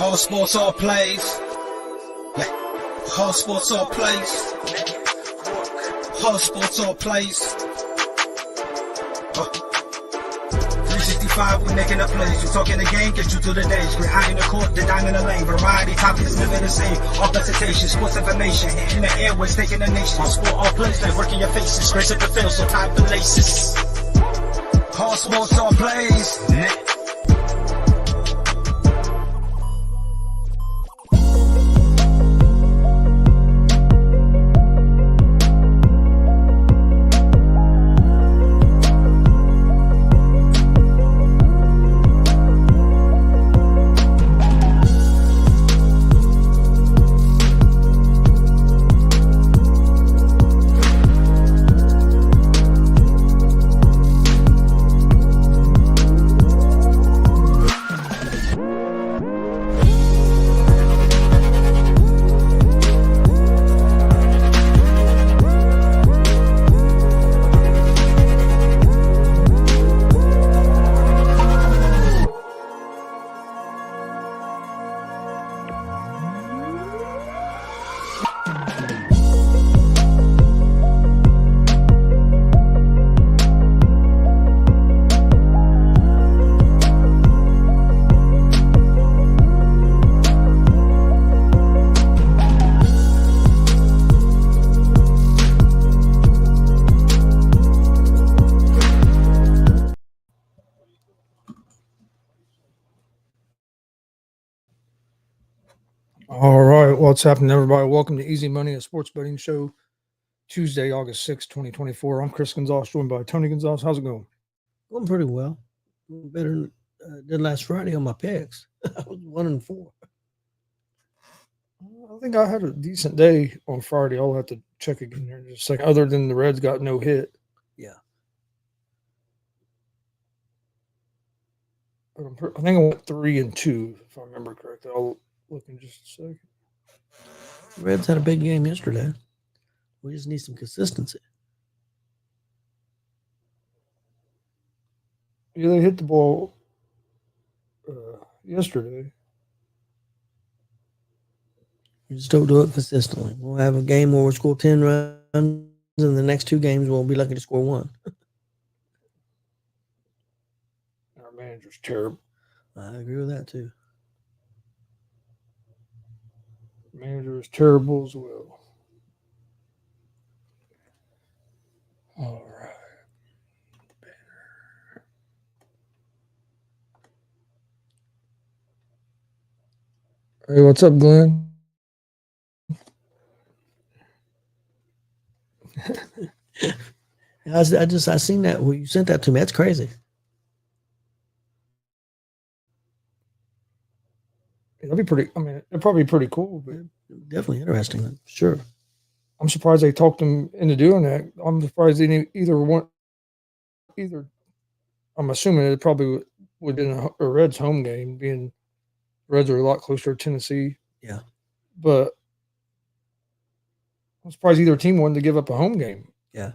All sports, all plays. All sports, all plays. All sports, all plays. 365, we making up plays. We talking the game, get you to the days. We're high in the court, the dime in the lane. Variety topics, living the same. All presentation, sports information. In the airways, taking the nation. All sport, all plays, they working your faces. Grace at the field, so tie the laces. All sports, all plays. All right, what's happening, everybody? Welcome to Easy Money, a sports betting show, Tuesday, August 6, 2024. I'm Chris Gonzalez, joined by Tony Gonzalez. How's it going? Going pretty well. Better than last Friday on my picks. I was 1-4. I think I had a decent day on Friday. I'll have to check again here in just a second. Other than the Reds got no hit. Yeah. But I think I went 3-2, if I remember correctly. I'll look in just a second. Reds had a big game yesterday. We just need some consistency. Yeah, they hit the ball yesterday. We just don't do it consistently. We'll have a game where we'll score 10 runs, and the next two games we'll be lucky to score one. Our manager's terrible. I agree with that, too. Manager is terrible as well. All right. Hey, what's up, Glenn? I seen that. Well, you sent that to me. That's crazy. It'll be pretty. I mean, it'll probably be pretty cool, but Definitely interesting. Sure. I'm surprised they talked him into doing that. I'm surprised they didn't either. I'm assuming it probably would have been a Reds home game, being Reds are a lot closer to Tennessee. Yeah. But I'm surprised either team wanted to give up a home game. Yeah.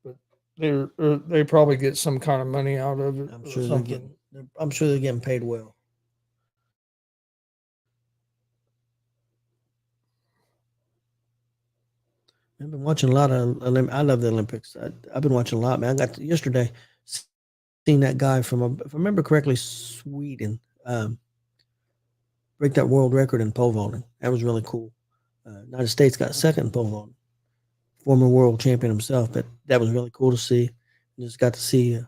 But they probably get some kind of money out of it. I'm sure they're getting paid well. I've been watching a lot of. I love the Olympics. I've been watching a lot, man. I got yesterday seen that guy from, if I remember correctly, Sweden break that world record in pole vaulting. That was really cool. United States got second in pole vaulting. Former world champion himself, but that was really cool to see. Just got to see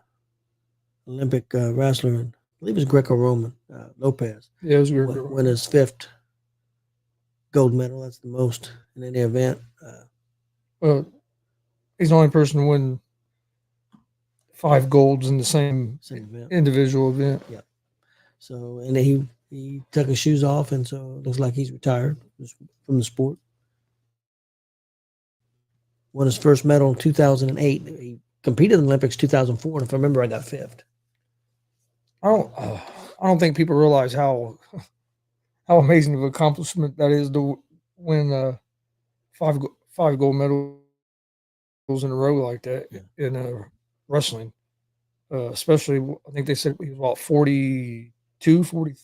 Olympic wrestler, and I believe it was Greco-Roman, Lopez. Yeah, it was Greco-Roman. Win his 5th gold medal. That's the most in any event. Well, he's the only person to win 5 golds in the same event. Individual event. Yeah. So, and he took his shoes off, and so it looks like he's retired from the sport. Won his first medal in 2008. He competed in the Olympics 2004, and if I remember, I got 5th. I don't think people realize how amazing of an accomplishment that is to win 5 gold medals in a row like that in wrestling. Especially, I think they said he was about 42, 40,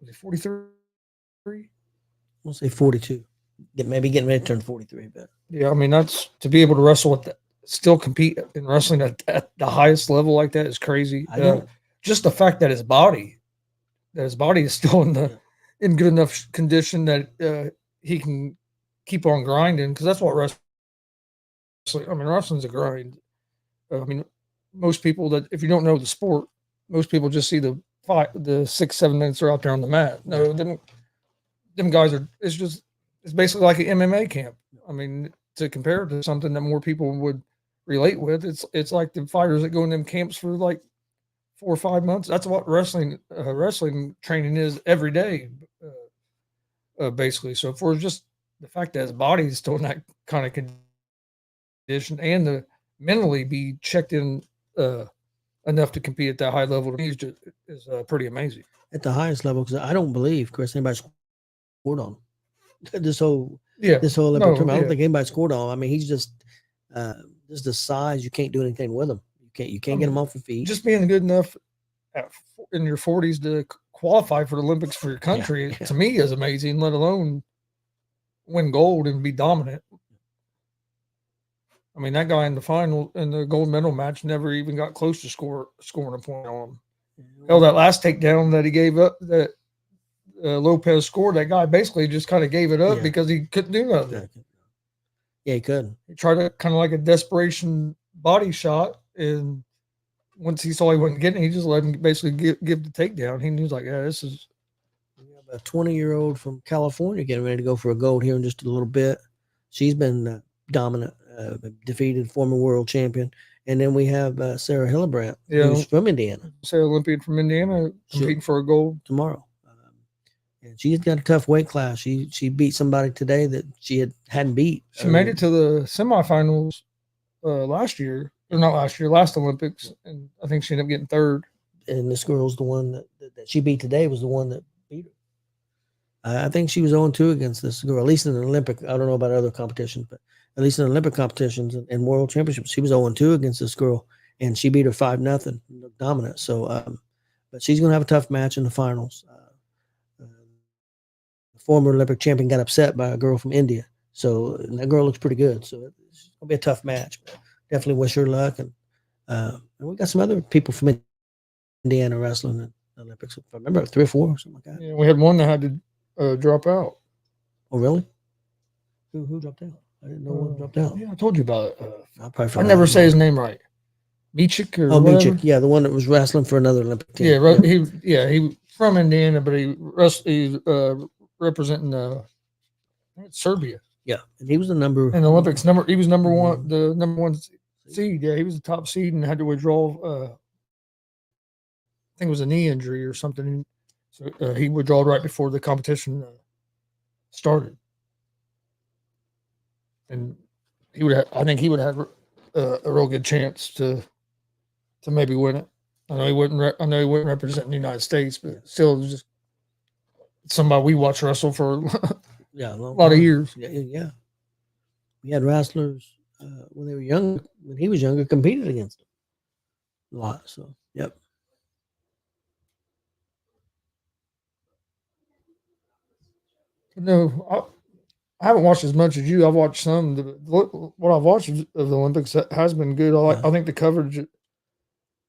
Was he 43? We'll say 42. Maybe getting ready to turn 43, but Yeah, I mean that's to be able to wrestle with that, still compete in wrestling at the highest level like that is crazy. I know. Just the fact that his body is still Yeah. in good enough condition that he can keep on grinding because that's what wrestling. I mean, wrestling's a grind. I mean, most people that if you don't know the sport, most people just see the 6-7 minutes they're out there on the mat. No, them guys are. It's basically like an MMA camp. I mean, to compare it to something that more people would relate with, it's like the fighters that go in them camps for like 4 or 5 months. That's what wrestling training is every day, basically. So if we're just the fact that his body is still in that kind of condition and to mentally be checked in enough to compete at that high level to me is pretty amazing. At the highest level, because I don't believe, Chris, anybody scored on him. this whole Yeah, this whole Olympic no, tournament. I don't yeah. think anybody scored on him. I mean, he's just the size. You can't do anything with him. You can't get him off your feet. Just being good enough in your 40s to qualify for the Olympics for your country Yeah. to me is amazing. Let alone win gold and be dominant. I mean, that guy in the final in the gold medal match never even got close to scoring a point on him. Hell, that last takedown that he gave up that Lopez scored, that guy basically just kind of gave it up Yeah. because he couldn't do nothing. Yeah, he could. He tried to kind of like a desperation body shot, and once he saw he wasn't getting it, he just let him basically give the takedown. He was like, "Yeah, this is." We have a 20-year-old from California getting ready to go for a gold here in just a little bit. She's been dominant, defeated former world champion. And then we have Sarah Hillebrandt, who's from Indiana. Sarah Olympian from Indiana competing for a gold tomorrow. And she's got a tough weight class. She beat somebody today that she hadn't beat. She made it to the semifinals last year. Or not last year, last Olympics. And I think she ended up getting third. And this girl's the one that she beat today was the one that beat her. I think she was 0-2 against this girl, at least in the Olympic. I don't know about other competitions, but at least in Olympic competitions and world championships, she was 0-2 against this girl, and she beat her 5-0, dominant. So, but she's going to have a tough match in the finals. The former Olympic champion got upset by a girl from India, so that girl looks pretty good. So it's going to be a tough match. But definitely wish her luck, and we got some other people from Indiana wrestling in the Olympics. If I remember, 3 or 4 or something like that. Yeah, we had one that had to drop out. Oh, really? Who dropped out? I didn't know one dropped out. Yeah, I told you about it. I never say his name right. Michik or Michik, yeah, the one that was wrestling for another Olympic team. Yeah, he from Indiana, but he's representing Serbia. Yeah, and he was the number in the Olympics. He was number one, the number one seed. Yeah, he was the top seed and had to withdraw. I think it was a knee injury or something. So he withdrew right before the competition started, and I think he would have a real good chance to maybe win it. I know he wouldn't represent the United States, but still, just somebody we watched wrestle for a lot of years. Yeah. We had wrestlers when they were young, when he was younger, competed against him a lot. So, yep. No, I haven't watched as much as you. I've watched some. What I've watched of the Olympics has been good. I think the coverage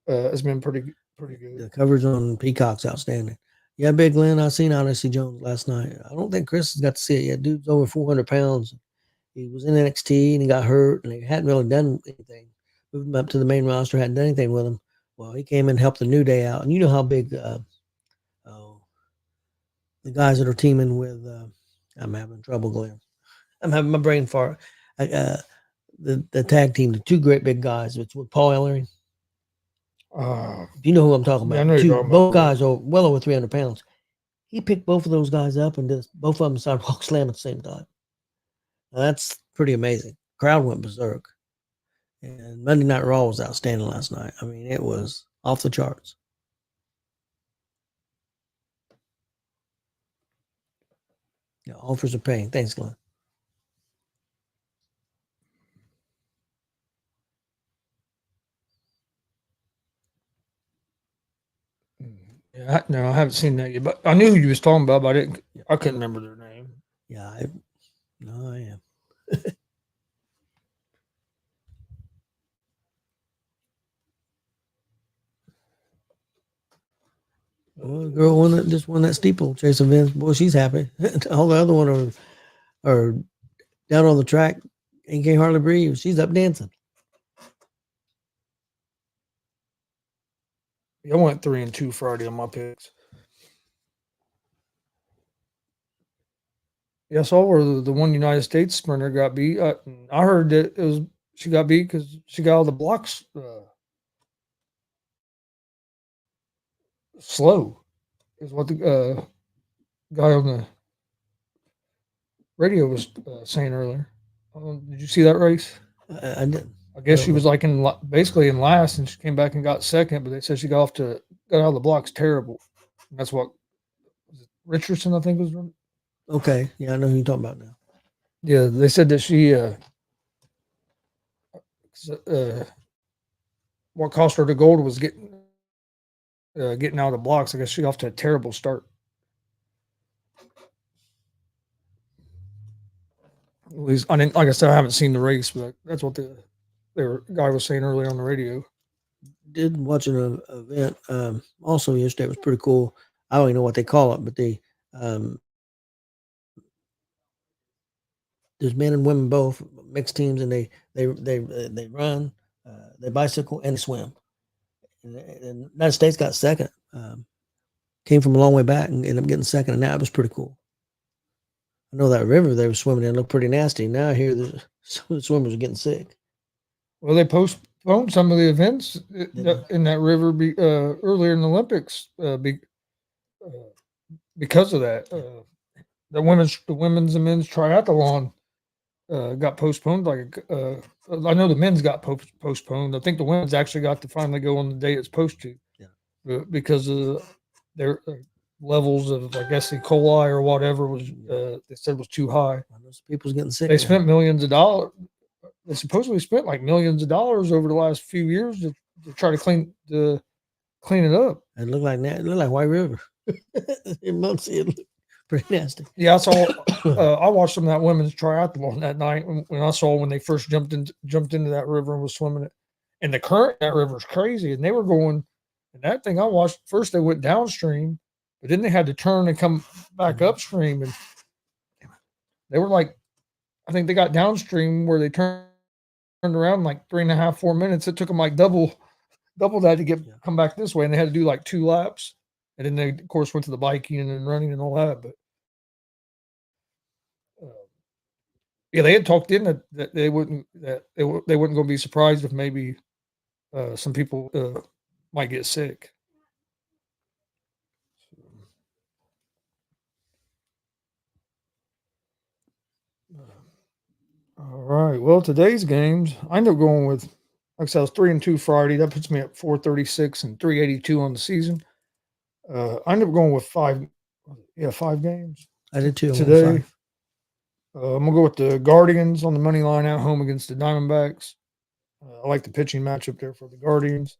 has been pretty good. The coverage on Peacock's outstanding. Yeah, Big Glenn, I seen Odyssey Jones last night. I don't think Chris has got to see it yet. Dude's over 400 pounds. He was in NXT and he got hurt and they hadn't really done anything. Moved him up to the main roster, hadn't done anything with him. Well, he came and helped the New Day out. And you know how big the guys that are teaming with, I'm having trouble, Glenn. I'm having my brain fart. The tag team, the 2 great big guys. It's with Paul Ellering. You know who I'm talking about. Yeah, I know you're talking both about. guys are well over 300 pounds. He picked both of those guys up and did both of them sidewalk slam at the same time. Now, that's pretty amazing. Crowd went berserk. And Monday Night Raw was outstanding last night. I mean, it was off the charts. Yeah, offers are paying. Thanks, Glenn. Yeah, no, I haven't seen that yet, but I knew who you was talking about, but I couldn't remember their name. Yeah, no, I am. Well, the girl just won that steeplechase event. Boy, she's happy. All the other one are down on the track and can't hardly breathe. She's up dancing. I went 3-2 Friday on my picks. Yeah, I saw where the one United States sprinter got beat. I heard that she got beat because she got all the blocks slow. Is what the guy on the radio was saying earlier. Did you see that race? I didn't. I guess she was like basically in last, and she came back and got second. But they said she got out of the blocks terrible. And that's what was it, Richardson, I think, was running. Okay, yeah, I know who you're talking about now. Yeah, they said that she what cost her the gold was getting out of the blocks. I guess she got off to a terrible start. At least I didn't. Like I said, I haven't seen the race, but that's what the guy was saying earlier on the radio. Did watch an event also yesterday. It was pretty cool. I don't even know what they call it, but there's men and women both mixed teams, and they run, they bicycle, and they swim. And the United States got second. Came from a long way back and ended up getting second, and that was pretty cool. I know that river they were swimming in looked pretty nasty. Now I hear some of the swimmers are getting sick. Well, they postponed some of the events in that river earlier in the Olympics because of that. The women's and men's triathlon got postponed. I know the men's got postponed. I think the women's actually got to finally go on the day it's supposed to, because of their levels of, I guess, E. coli or whatever was they said was too high. Those people's getting sick. They spent millions of dollars. They supposedly spent like millions of dollars over the last few years to try to clean it up. It looked like White River. It must look pretty nasty. Yeah, I saw. I watched some of that women's triathlon that night when I saw when they first jumped into that river and was swimming it. And the current in that river is crazy. And they were going. And that thing I watched first, they went downstream, but then they had to turn and come back upstream, and they were like, I think they got downstream where they turned around in like 3.5, 4 minutes. It took them like double that to come back this way, and they had to do like 2 laps, and then they of course went to the biking and then running and all that. But yeah, they had talked in that they wouldn't going to be surprised if maybe some people might get sick. All right. Well, today's games, I ended up going with, like I said, I was 3-2 Friday. That puts me at 436 and 382 on the season. I ended up going with 5 games. I did too today. I'm gonna go with the Guardians on the money line at home against the Diamondbacks. I like the pitching matchup there for the Guardians.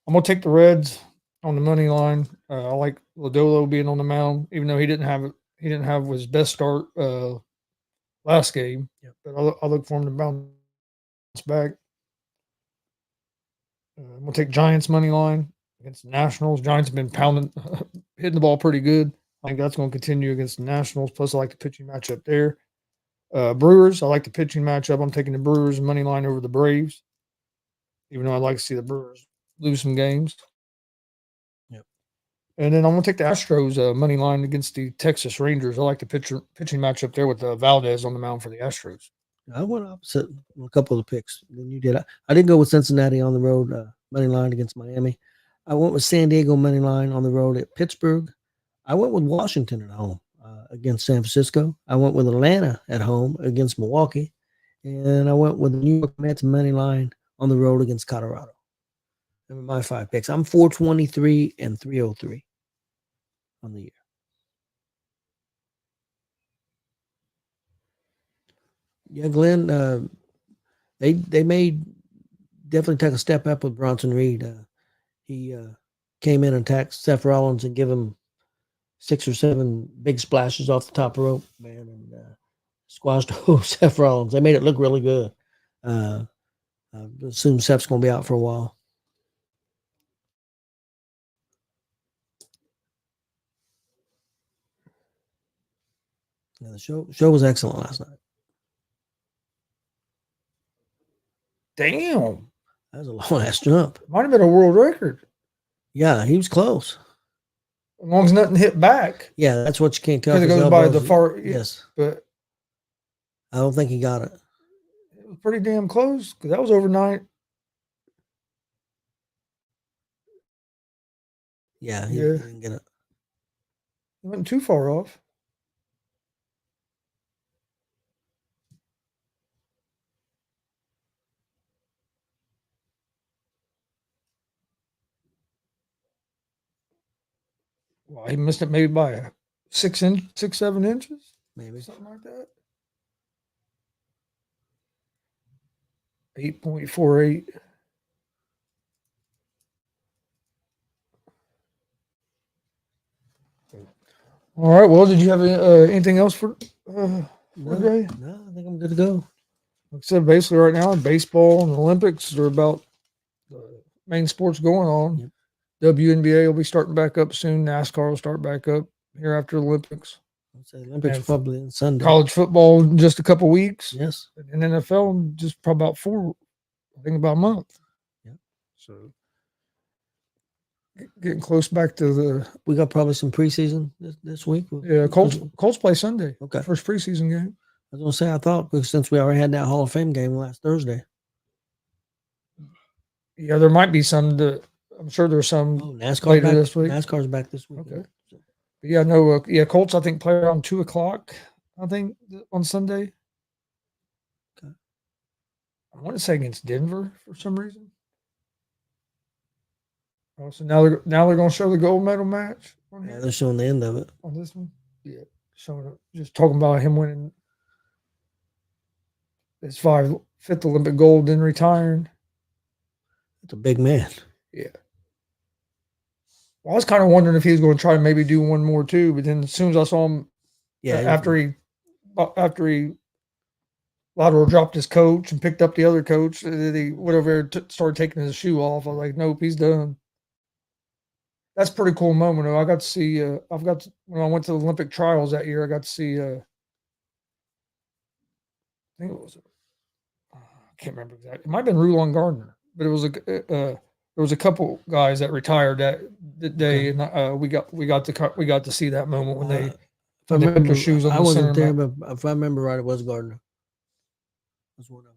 I'm gonna take the Reds on the money line. I like Lodolo being on the mound, even though he didn't have his best start last game. Yep. But I look for him to bounce back. I'm gonna take Giants money line against the Nationals. Giants have been hitting the ball pretty good. I think that's going to continue against the Nationals. Plus, I like the pitching matchup there. Brewers, I like the pitching matchup. I'm taking the Brewers money line over the Braves, even though I'd like to see the Brewers lose some games. Yep. And then I'm going to take the Astros money line against the Texas Rangers. I like the pitching matchup there with Valdez on the mound for the Astros. I went opposite on a couple of the picks than you did. I didn't go with Cincinnati on the road money line against Miami. I went with San Diego money line on the road at Pittsburgh. I went with Washington at home against San Francisco. I went with Atlanta at home against Milwaukee. And I went with the New York Mets money line on the road against Colorado. Those were my 5 picks. I'm 423 and 303 on the year. Yeah, Glenn, they may definitely take a step up with Bronson Reed. He came in and attacked Seth Rollins and give him 6 or 7 big splashes off the top rope, man, and squashed Seth Rollins. They made it look really good. I assume Seth's going to be out for a while. Yeah, the show was excellent last night. Damn. That was a long ass jump. Might have been a world record. Yeah, he was close. As long as nothing hit back. Yeah, that's what you can't tell. Because it goes by the far. Yes. But I don't think he got it. It was pretty damn close because that was overnight. Yeah, he didn't get it. He wasn't too far off. Well, he missed it maybe by 6, 7 inches, maybe something like that. 8.48. All right. Well, did you have anything else for today? No, I think I'm good to go. Like I said, basically right now, baseball and the Olympics are about the main sports going on. Yep. WNBA will be starting back up soon. NASCAR will start back up here after the Olympics. I'd say Olympics probably on Sunday. College football in just a couple weeks. Yes. And NFL just probably about about a month. Yeah. So getting close back to the. We got probably some preseason this week. Yeah, Colts play Sunday. Okay. First preseason game. I was gonna say I thought because since we already had that Hall of Fame game last Thursday. Yeah, there might be some that I'm sure there's some NASCAR later back this week. NASCAR's back this week. Okay. But yeah, no, Colts I think play around 2:00. I think on Sunday. Okay. I want to say against Denver for some reason. Oh, so now they're going to show the gold medal match. Yeah, they're showing the end of it on this one. Yeah, showing it, just talking about him winning his 5th Olympic gold, then retiring. It's a big man. Yeah. Well, I was kind of wondering if he was going to try to maybe do one more too, but then as soon as I saw him, after he lateral dropped his coach and picked up the other coach, he started taking his shoe off. I was like, nope, he's done. That's a pretty cool moment. I got to see. When I went to the Olympic trials that year, I got to see. I think it was. I can't remember exactly. It might have been Rulon Gardner, but it was there was a couple guys that retired that day, and we got to see that moment when they put their shoes on. I wasn't there, but if I remember right, it was Gardner. That's one of them.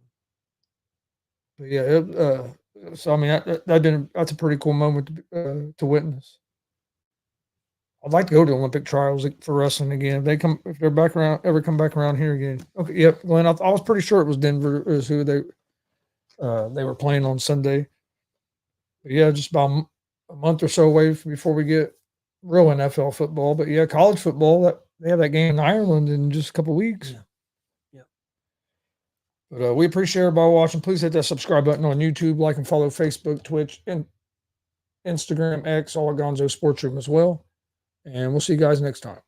But yeah, so I mean that's a pretty cool moment to witness. I'd like to go to Olympic trials for wrestling again. If they're ever come back around here again. Okay, yep, Glenn. I was pretty sure it was Denver is who they were playing on Sunday. But yeah, just about a month or so away before we get real NFL football. But yeah, college football, they have that game in Ireland in just a couple of weeks. Yeah. But we appreciate everybody watching. Please hit that subscribe button on YouTube, like and follow Facebook, Twitch, and Instagram, X, all at Gonzo Sports Room as well. And we'll see you guys next time.